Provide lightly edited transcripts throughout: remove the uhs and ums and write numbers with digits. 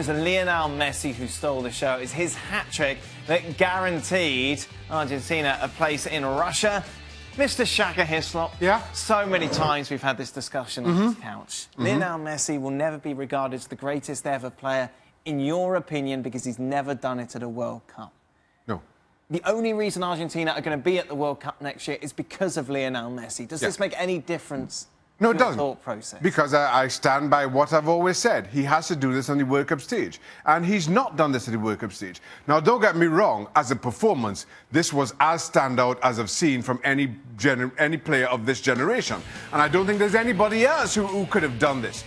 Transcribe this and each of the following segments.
was Lionel Messi who stole the show. It's his hat-trick that guaranteed Argentina a place in Russia. Mr. Shaka Hislop, so many times we've had this discussion on this couch. Lionel Messi will never be regarded as the greatest ever player, in your opinion, because he's never done it at a World Cup. No. The only reason Argentina are going to be at the World Cup next year is because of Lionel Messi. Does this make any difference? No, it doesn't. Thought process? Because I stand by what I've always said. He has to do this on the World Cup stage. And he's not done this at the World Cup stage. Now, don't get me wrong. As a performance, this was as standout as I've seen from any player of this generation. And I don't think there's anybody else who could have done this.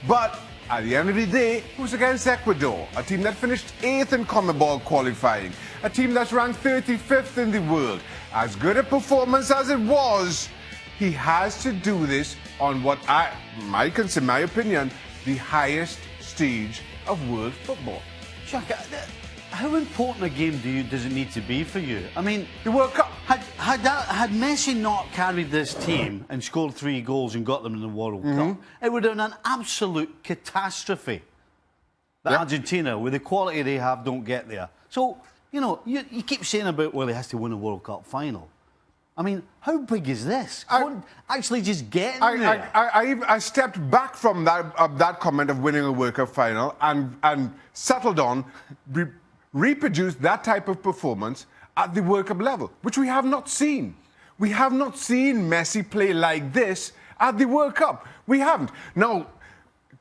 But at the end of the day, it was against Ecuador, a team that finished 8th in CONMEBOL qualifying, a team that's ranked 35th in the world. As good a performance as it was, he has to do this on what in my opinion, the highest stage of world football. Shaka, how important a game does it need to be for you? I mean, the World Cup. Had Messi not carried this team and scored 3 goals and got them in the World Cup, it would have been an absolute catastrophe that Argentina, with the quality they have, don't get there. So, you know, you keep saying about, well, he has to win a World Cup final. I mean, how big is this? Actually just getting there. I stepped back from that comment of winning a World Cup final and settled on reproduce that type of performance at the World Cup level, which we have not seen. We have not seen Messi play like this at the World Cup. We haven't. Now,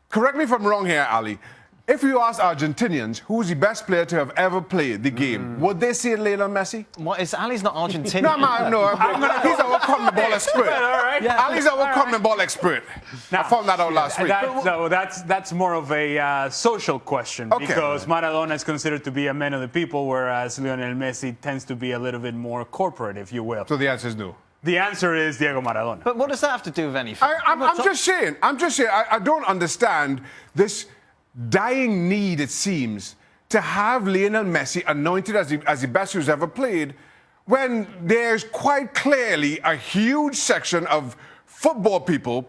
correct me if I'm wrong here, Ali. If you ask Argentinians who's the best player to have ever played the game, would they say Lionel Messi? What is Ali's not Argentinian? No, he's our CONMEBOL expert. Ali's our CONMEBOL expert. Now, I found that out last week. That's more of a social question because Maradona is considered to be a man of the people, whereas Lionel Messi tends to be a little bit more corporate, if you will. So the answer is no. The answer is Diego Maradona. But what does that have to do with anything? I'm just saying. I don't understand this dying need, it seems, to have Lionel Messi anointed as the best who's ever played, when there's quite clearly a huge section of football people,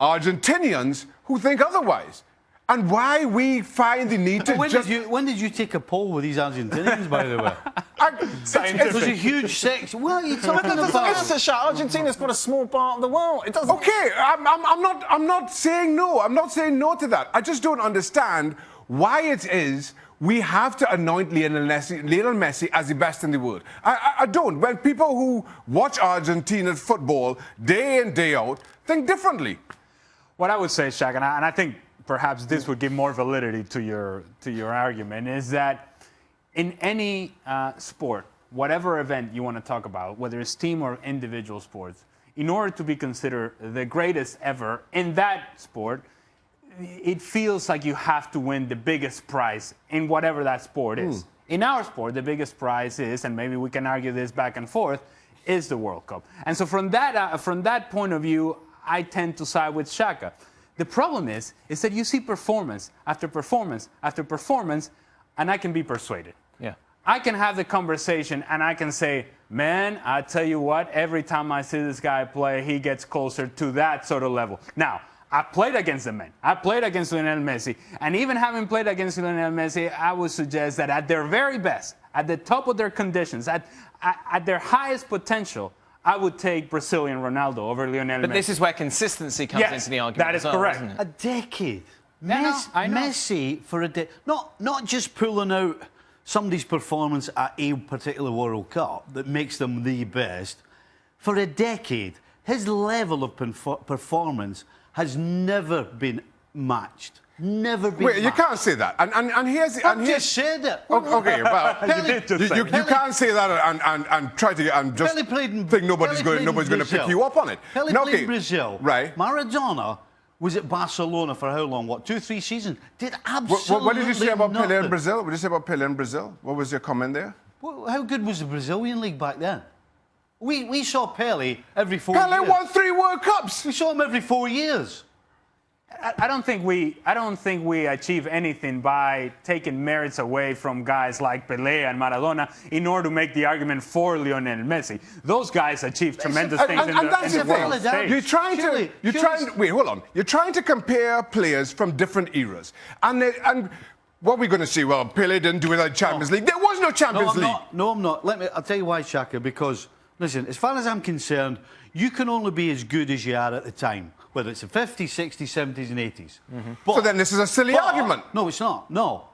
Argentinians, who think otherwise. And why we find the need to when did you take a poll with these Argentinians, by the way? It was a huge section. What are you talking about? Argentina's got a small part of the world. It doesn't. Okay, I'm not saying no. I'm not saying no to that. I just don't understand why it is we have to anoint Lionel Messi as the best in the world. I don't. When people who watch Argentina's football day in, day out think differently. What I would say, Shaq, and I think perhaps this would give more validity to your argument, is that in any sport, whatever event you want to talk about, whether it's team or individual sports, in order to be considered the greatest ever in that sport, it feels like you have to win the biggest prize in whatever that sport is. In our sport, the biggest prize is, and maybe we can argue this back and forth, is the World Cup. And so from that point of view, I tend to side with Shaka. The problem is that you see performance after performance after performance, and I can be persuaded. Yeah. I can have the conversation, and I can say, man, I tell you what, every time I see this guy play, he gets closer to that sort of level. Now, I played against the men. I played against Lionel Messi. And even having played against Lionel Messi, I would suggest that at their very best, at the top of their conditions, at their highest potential, I would take Brazilian Ronaldo over Lionel Messi. But this is where consistency comes into the argument. That is correct. correct. A decade. I know. Messi for a decade. Not just pulling out somebody's performance at a particular World Cup that makes them the best. For a decade, his level of performance has never been matched. Never been matched. You can't say that. And here's... I just said it. Okay, well... you can't say that and try to... and just think nobody's going to pick you up on it. Pele played in Brazil. Right. Maradona was at Barcelona for how long? 2-3 seasons? Did absolutely What did you say about nothing. Pele in Brazil? What did you say about Pele in Brazil? What was your comment there? Well, how good was the Brazilian league back then? We saw Pele every 4 years. Pele won 3 World Cups. We saw him every 4 years. I don't think we achieve anything by taking merits away from guys like Pelé and Maradona in order to make the argument for Lionel Messi. Those guys achieved tremendous things in the world stage. Wait, hold on. You're trying to compare players from different eras, and What are we going to see? Well, Pele didn't do it at Champions League. There was no Champions League. No, I'm not. I'll tell you why, Shaka, because, listen, as far as I'm concerned, you can only be as good as you are at the time, whether it's the 50s, 60s, 70s and 80s. But, so then this is a silly argument. No, it's not. No.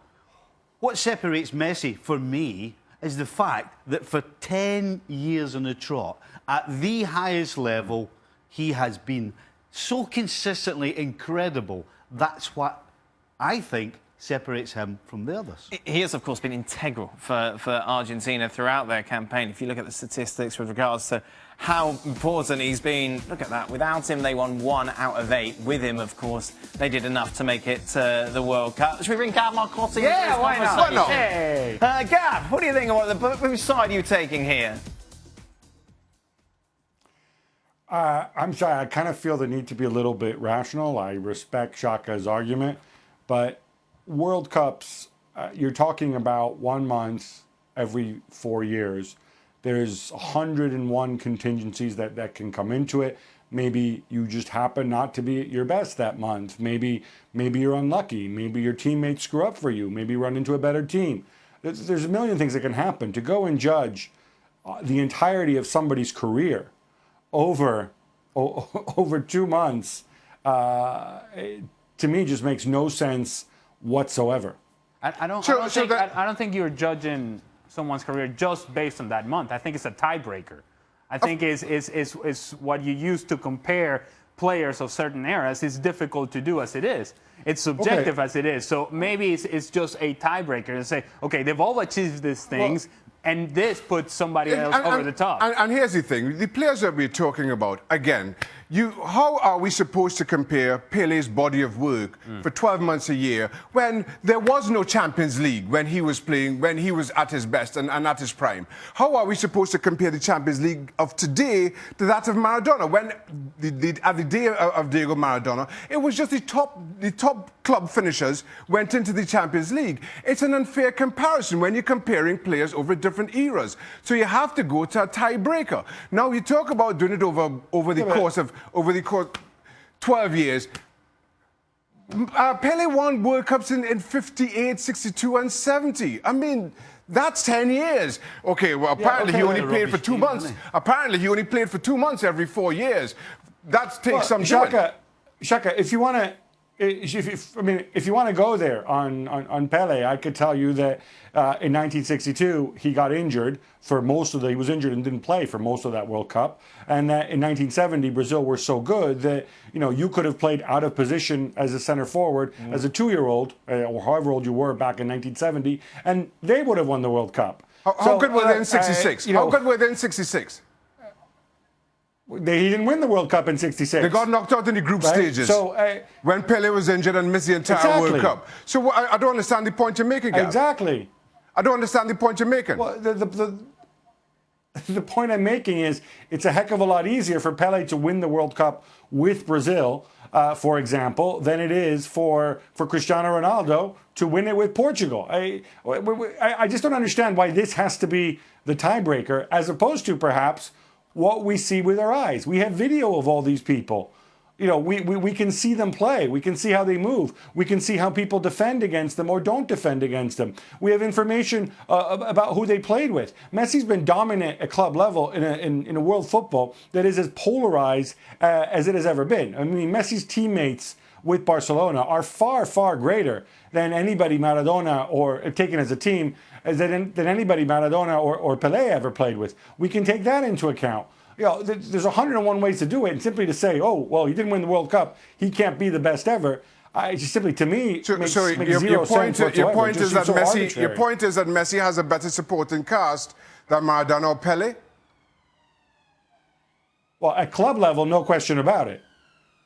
What separates Messi, for me, is the fact that for 10 years on the trot, at the highest level, he has been so consistently incredible. That's what I think separates him from the others. He has, of course, been integral for Argentina throughout their campaign. If you look at the statistics with regards to how important he's been, look at that. Without him, they won 1 out of 8. With him, of course, they did enough to make it to the World Cup. Should we bring Gav Marcotti? Yeah, why not? Why not? Hey. Gav, what do you think about which side are you taking here? I'm sorry, I kind of feel the need to be a little bit rational. I respect Shaka's argument, but World Cups, you're talking about 1 month every 4 years. There's 101 contingencies that can come into it. Maybe you just happen not to be at your best that month. Maybe you're unlucky. Maybe your teammates screw up for you. Maybe you run into a better team. There's a million things that can happen. To go and judge the entirety of somebody's career over 2 months, to me, just makes no sense whatsoever. I don't think you're judging someone's career just based on that month. I think it's a tiebreaker. I think is what you use to compare players of certain eras is difficult to do as it is. It's subjective as it is. So maybe it's just a tiebreaker and say, okay, they've all achieved these things. And this puts somebody else over the top. And here's the thing. The players that we're talking about, again, how are we supposed to compare Pele's body of work for 12 months a year when there was no Champions League when he was playing, when he was at his best and at his prime? How are we supposed to compare the Champions League of today to that of Maradona? When at the day of Diego Maradona, it was just the top club finishers went into the Champions League. It's an unfair comparison when you're comparing players over different eras. So you have to go to a tiebreaker. Now you talk about doing it over the course of 12 years. Pele won World Cups in 58, 62 and 70. I mean, that's 10 years. Okay, well, apparently he only played for 2 months. Apparently he only played for 2 months every 4 years. That takes some doing. Shaka, if you want to... If you want to go there on Pele, I could tell you that in 1962 he got injured for most of he was injured and didn't play for most of that World Cup, and that in 1970 Brazil were so good that you could have played out of position as a center forward as a 2-year-old or however old you were back in 1970, and they would have won the World Cup. How good were they in '66? How good were they in '66? He didn't win the World Cup in '66. They got knocked out in the group stages. So when Pele was injured and missed the entire World Cup. So I don't understand the point you're making, Gav. Exactly. I don't understand the point you're making. Well, the point I'm making is it's a heck of a lot easier for Pele to win the World Cup with Brazil, for example, than it is for Cristiano Ronaldo to win it with Portugal. I just don't understand why this has to be the tiebreaker, as opposed to perhaps what we see with our eyes. We have video of all these people. We can see them play. We can see how they move. We can see how people defend against them or don't defend against them. We have information about who they played with. Messi's been dominant at club level in a world football that is as polarized as it has ever been. I mean, Messi's teammates with Barcelona are far, far greater than anybody Maradona, or taken as a team, than anybody Maradona or Pelé ever played with. We can take that into account. There's 101 ways to do it, and simply to say, oh, well, he didn't win the World Cup, he can't be the best ever. Just simply, to me, makes zero sense whatsoever. Your point is that Messi has a better supporting cast than Maradona or Pelé? Well, at club level, no question about it.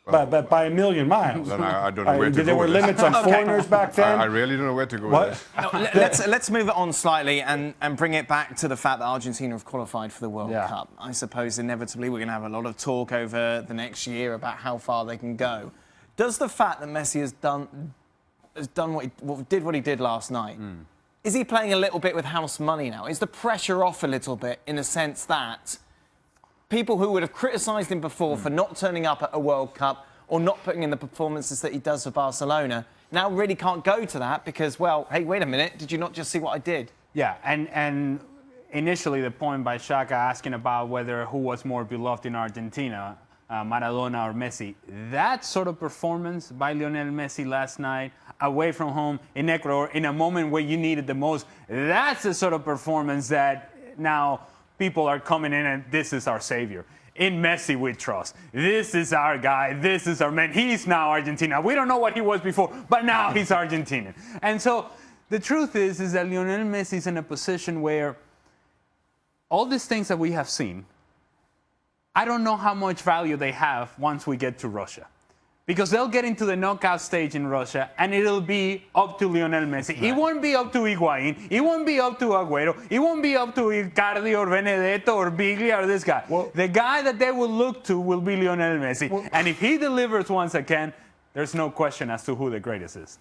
But by a million miles. Then I don't know where to go. There were limits on foreigners back then. I really don't know where to go with this. No, let's move it on slightly and bring it back to the fact that Argentina have qualified for the World Cup. I suppose inevitably we're going to have a lot of talk over the next year about how far they can go. Does the fact that Messi has done what he did last night, is he playing a little bit with house money now? Is the pressure off a little bit in a sense that people who would have criticised him before for not turning up at a World Cup or not putting in the performances that he does for Barcelona, now really can't go to that because, well, hey, wait a minute, did you not just see what I did? Yeah, and initially the point by Shaka asking about who was more beloved in Argentina, Maradona or Messi. That sort of performance by Lionel Messi last night, away from home in Ecuador, in a moment where you need it the most, that's the sort of performance that now people are coming in and this is our savior. In Messi we trust. This is our guy. This is our man. He's now Argentina. We don't know what he was before, but now he's Argentinian. And so the truth is that Lionel Messi is in a position where all these things that we have seen, I don't know how much value they have once we get to Russia. Because they'll get into the knockout stage in Russia, and it'll be up to Lionel Messi. Right. It won't be up to Higuain. It won't be up to Agüero. It won't be up to Icardi or Benedetto or Biglia or this guy. Well, the guy that they will look to will be Lionel Messi. Well, and if he delivers once again, there's no question as to who the greatest is.